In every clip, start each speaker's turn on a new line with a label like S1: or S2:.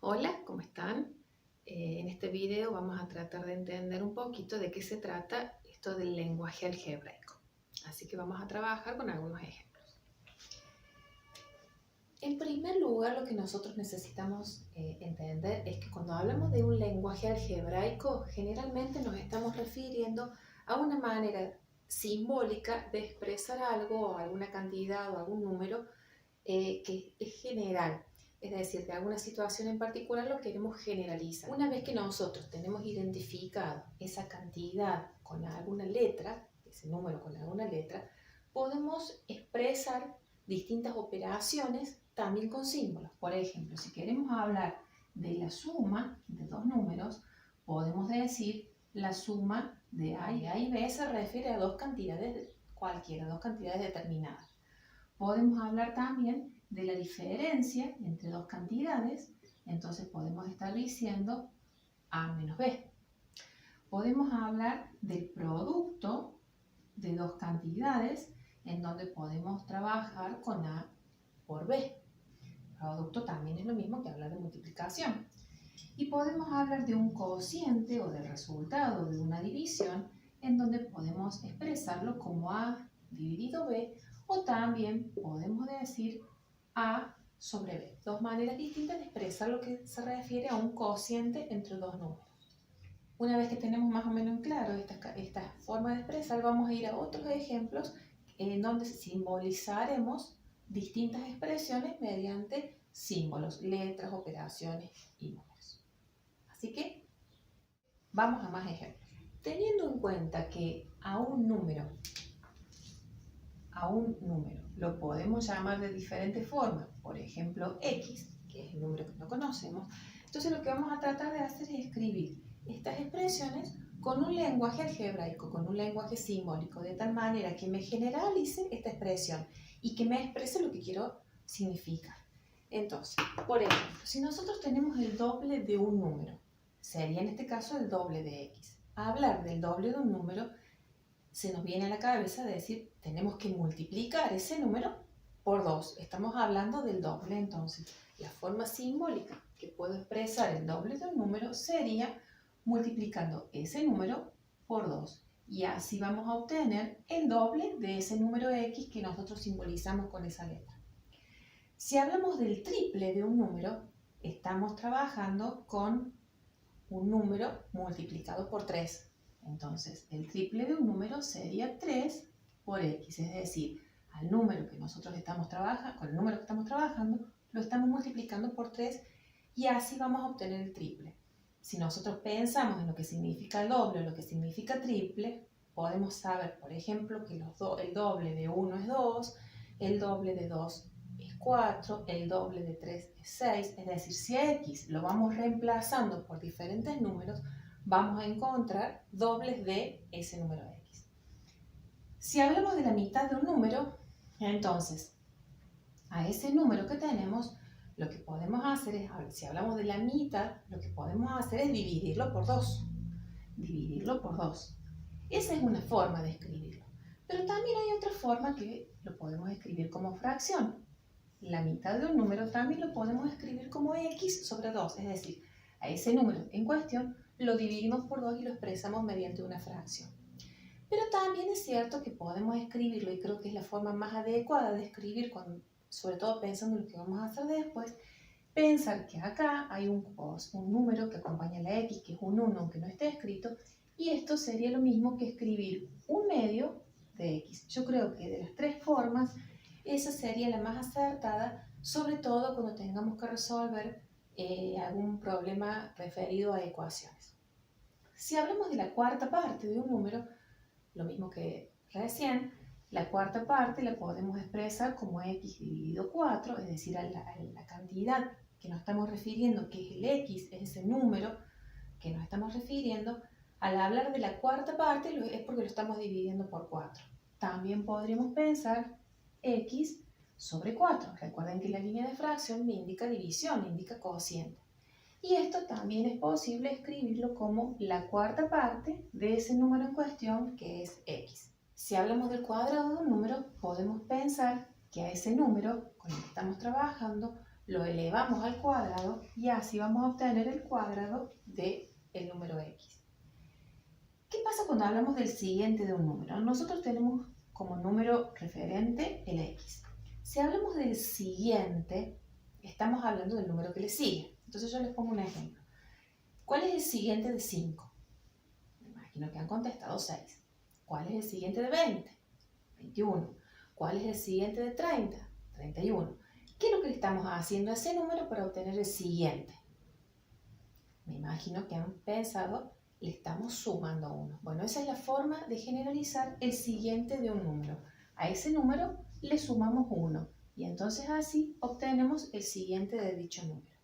S1: Hola, ¿cómo están? En este video vamos a tratar de entender un poquito de qué se trata esto del lenguaje algebraico. Así que vamos a trabajar con algunos ejemplos. En primer lugar, lo que nosotros necesitamos entender es que cuando hablamos de un lenguaje algebraico, generalmente nos estamos refiriendo a una manera simbólica de expresar algo o alguna cantidad o algún número que es general, es decir, de alguna situación en particular lo queremos generalizar. Una vez que nosotros tenemos identificado esa cantidad con alguna letra, ese número con alguna letra, podemos expresar distintas operaciones también con símbolos. Por ejemplo, si queremos hablar de la suma de dos números, podemos decir la suma de A y A y B se refiere a dos cantidades cualquiera, dos cantidades determinadas. Podemos hablar también de la diferencia entre dos cantidades, entonces podemos estar diciendo A menos B. Podemos hablar del producto de dos cantidades, en donde podemos trabajar con A por B. Producto también es lo mismo que hablar de multiplicación. Y podemos hablar de un cociente o del resultado de una división, en donde podemos expresarlo como A dividido B, o también podemos decir A sobre B. Dos maneras distintas de expresar lo que se refiere a un cociente entre dos números. Una vez que tenemos más o menos en claro esta forma de expresar, vamos a ir a otros ejemplos en donde simbolizaremos distintas expresiones mediante símbolos, letras, operaciones y números. Así que vamos a más ejemplos. Teniendo en cuenta que a un número lo podemos llamar de diferentes formas, por ejemplo x, que es el número que no conocemos, entonces lo que vamos a tratar de hacer es escribir estas expresiones con un lenguaje algebraico, con un lenguaje simbólico, de tal manera que me generalice esta expresión y que me exprese lo que quiero significar. Entonces, por ejemplo, si nosotros tenemos el doble de un número, sería en este caso el doble de x. Hablar del doble de un número se nos viene a la cabeza de decir, tenemos que multiplicar ese número por 2. Estamos hablando del doble, entonces la forma simbólica que puedo expresar el doble de un número sería multiplicando ese número por 2. Y así vamos a obtener el doble de ese número x que nosotros simbolizamos con esa letra. Si hablamos del triple de un número, estamos trabajando con un número multiplicado por 3. Entonces, el triple de un número sería 3 por x, es decir, al número que nosotros estamos trabajando, con el número que estamos trabajando, lo estamos multiplicando por 3 y así vamos a obtener el triple. Si nosotros pensamos en lo que significa el doble o lo que significa triple, podemos saber, por ejemplo, que el doble de 1 es 2, el doble de 2 es 4, el doble de 3 es 6, es decir, si a x lo vamos reemplazando por diferentes números, vamos a encontrar dobles de ese número x. Si hablamos de la mitad de un número, entonces, a ese número que tenemos, lo que podemos hacer es, si hablamos de la mitad, lo que podemos hacer es dividirlo por 2. Dividirlo por 2. Esa es una forma de escribirlo. Pero también hay otra forma que lo podemos escribir como fracción. La mitad de un número también lo podemos escribir como x sobre 2, es decir, a ese número en cuestión lo dividimos por 2 y lo expresamos mediante una fracción. Pero también es cierto que podemos escribirlo, y creo que es la forma más adecuada de escribir, sobre todo pensando en lo que vamos a hacer después, pensar que acá hay un número que acompaña a la x, que es un 1 aunque no esté escrito, y esto sería lo mismo que escribir un medio de x. Yo creo que de las tres formas, esa sería la más acertada, sobre todo cuando tengamos que resolver algún problema referido a ecuaciones. Si hablamos de la cuarta parte de un número, lo mismo que recién, la cuarta parte la podemos expresar como x dividido 4, es decir, a la cantidad que nos estamos refiriendo, que es el x, es ese número que nos estamos refiriendo. Al hablar de la cuarta parte es porque lo estamos dividiendo por 4. También podríamos pensar x sobre 4. Recuerden que la línea de fracción me indica división, me indica cociente. Y esto también es posible escribirlo como la cuarta parte de ese número en cuestión, que es x. Si hablamos del cuadrado de un número, podemos pensar que a ese número con el que estamos trabajando lo elevamos al cuadrado y así vamos a obtener el cuadrado del número x. ¿Qué pasa cuando hablamos del siguiente de un número? Nosotros tenemos como número referente el x. Si hablamos del siguiente, estamos hablando del número que le sigue. Entonces yo les pongo un ejemplo. ¿Cuál es el siguiente de 5? Me imagino que han contestado 6. ¿Cuál es el siguiente de 20? 21. ¿Cuál es el siguiente de 30? 31. ¿Qué es lo que le estamos haciendo a ese número para obtener el siguiente? Me imagino que han pensado, le estamos sumando 1. Bueno, esa es la forma de generalizar el siguiente de un número. A ese número le sumamos 1 y entonces así obtenemos el siguiente de dicho número.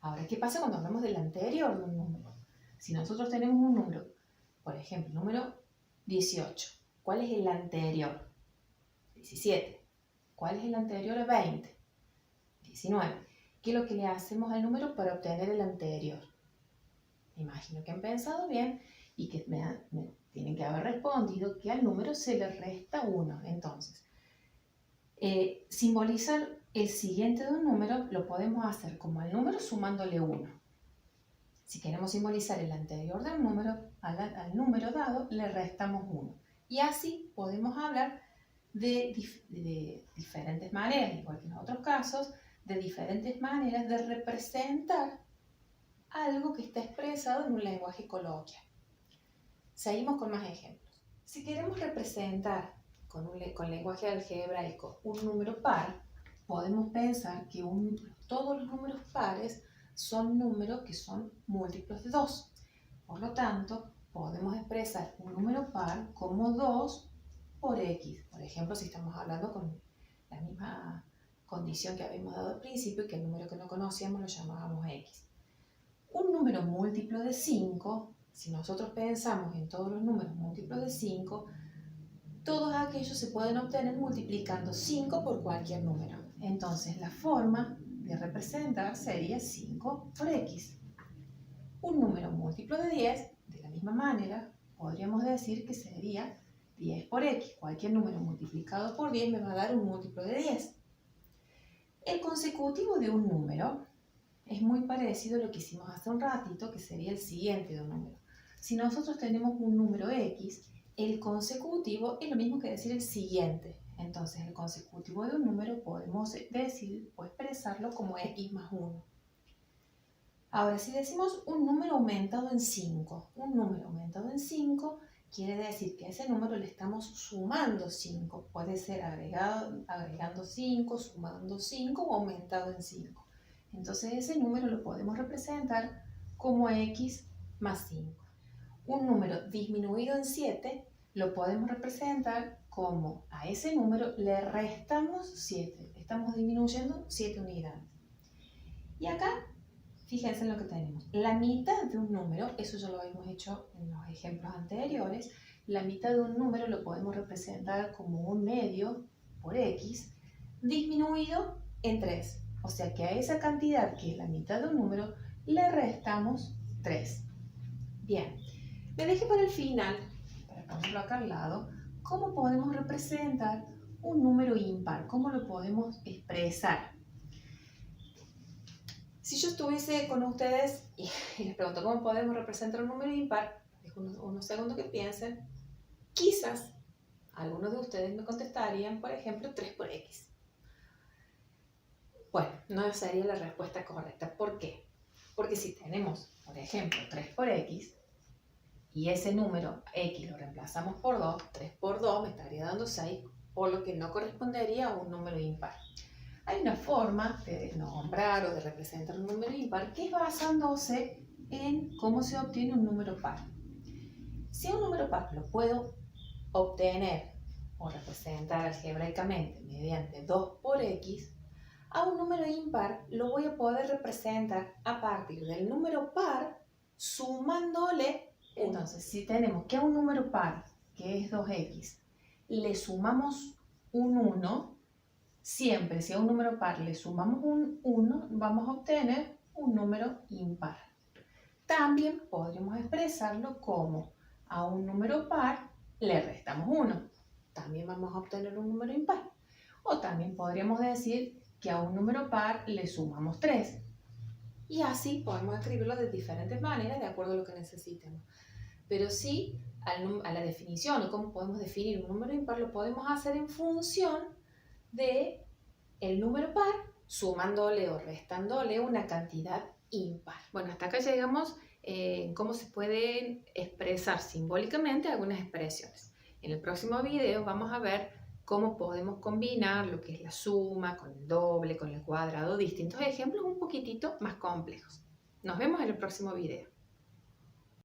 S1: Ahora, ¿qué pasa cuando hablamos del anterior de un número? Si nosotros tenemos un número, por ejemplo, número 18, ¿cuál es el anterior? 17. ¿Cuál es el anterior a 20? 19. ¿Qué es lo que le hacemos al número para obtener el anterior? Me imagino que han pensado bien y que me tienen que haber respondido que al número se le resta 1. Entonces, simbolizar el siguiente de un número lo podemos hacer como al número sumándole 1. Si queremos simbolizar el anterior del número, al número dado le restamos 1. Y así podemos hablar de diferentes maneras, igual que en otros casos, de diferentes maneras de representar algo que está expresado en un lenguaje coloquial. Seguimos con más ejemplos. Si queremos representar con lenguaje algebraico un número par, podemos pensar que todos los números pares son números que son múltiplos de 2. Por lo tanto, podemos expresar un número par como 2 por x. Por ejemplo, si estamos hablando con la misma condición que habíamos dado al principio, que el número que no conocíamos lo llamábamos x. Un número múltiplo de 5, si nosotros pensamos en todos los números múltiplos de 5, todos aquellos se pueden obtener multiplicando 5 por cualquier número. Entonces, la forma de representar sería 5 por x. Un número múltiplo de 10, de la misma manera, podríamos decir que sería 10 por x. Cualquier número multiplicado por 10 me va a dar un múltiplo de 10. El consecutivo de un número es muy parecido a lo que hicimos hace un ratito, que sería el siguiente de un número. Si nosotros tenemos un número x, el consecutivo es lo mismo que decir el siguiente. Entonces, el consecutivo de un número podemos decir o expresarlo como x más 1. Ahora, si decimos un número aumentado en 5, un número aumentado en 5 quiere decir que a ese número le estamos sumando 5. Puede ser agregando 5, sumando 5 o aumentado en 5. Entonces, ese número lo podemos representar como x más 5. Un número disminuido en 7 lo podemos representar como a ese número le restamos 7. Estamos disminuyendo 7 unidades. Y acá, fíjense en lo que tenemos. La mitad de un número, eso ya lo habíamos hecho en los ejemplos anteriores, la mitad de un número lo podemos representar como un medio por x disminuido en 3. O sea que a esa cantidad, que es la mitad de un número, le restamos 3. Bien, me dejé para el final, para ponerlo acá al lado, cómo podemos representar un número impar, cómo lo podemos expresar. Si yo estuviese con ustedes y les pregunto cómo podemos representar un número impar, dejo unos segundos que piensen, quizás algunos de ustedes me contestarían, por ejemplo, 3 por x. Bueno, no sería la respuesta correcta. ¿Por qué? Porque si tenemos, por ejemplo, 3 por x, y ese número x lo reemplazamos por 2, 3 por 2 me estaría dando 6, por lo que no correspondería a un número impar. Hay una forma de nombrar o de representar un número impar que es basándose en cómo se obtiene un número par. Si un número par lo puedo obtener o representar algebraicamente mediante 2 por x, a un número impar lo voy a poder representar a partir del número par sumándole. Entonces, si tenemos que a un número par, que es 2x, le sumamos un 1, siempre si a un número par le sumamos un 1, vamos a obtener un número impar. También podríamos expresarlo como a un número par le restamos 1. También vamos a obtener un número impar. O también podríamos decir que a un número par le sumamos 3. Y así podemos escribirlo de diferentes maneras de acuerdo a lo que necesitemos. Pero sí, a la definición o cómo podemos definir un número impar lo podemos hacer en función de el número par, sumándole o restándole una cantidad impar. Bueno, hasta acá llegamos en cómo se pueden expresar simbólicamente algunas expresiones. En el próximo video vamos a ver cómo podemos combinar lo que es la suma con el doble, con el cuadrado, distintos ejemplos un poquitito más complejos. Nos vemos en el próximo video.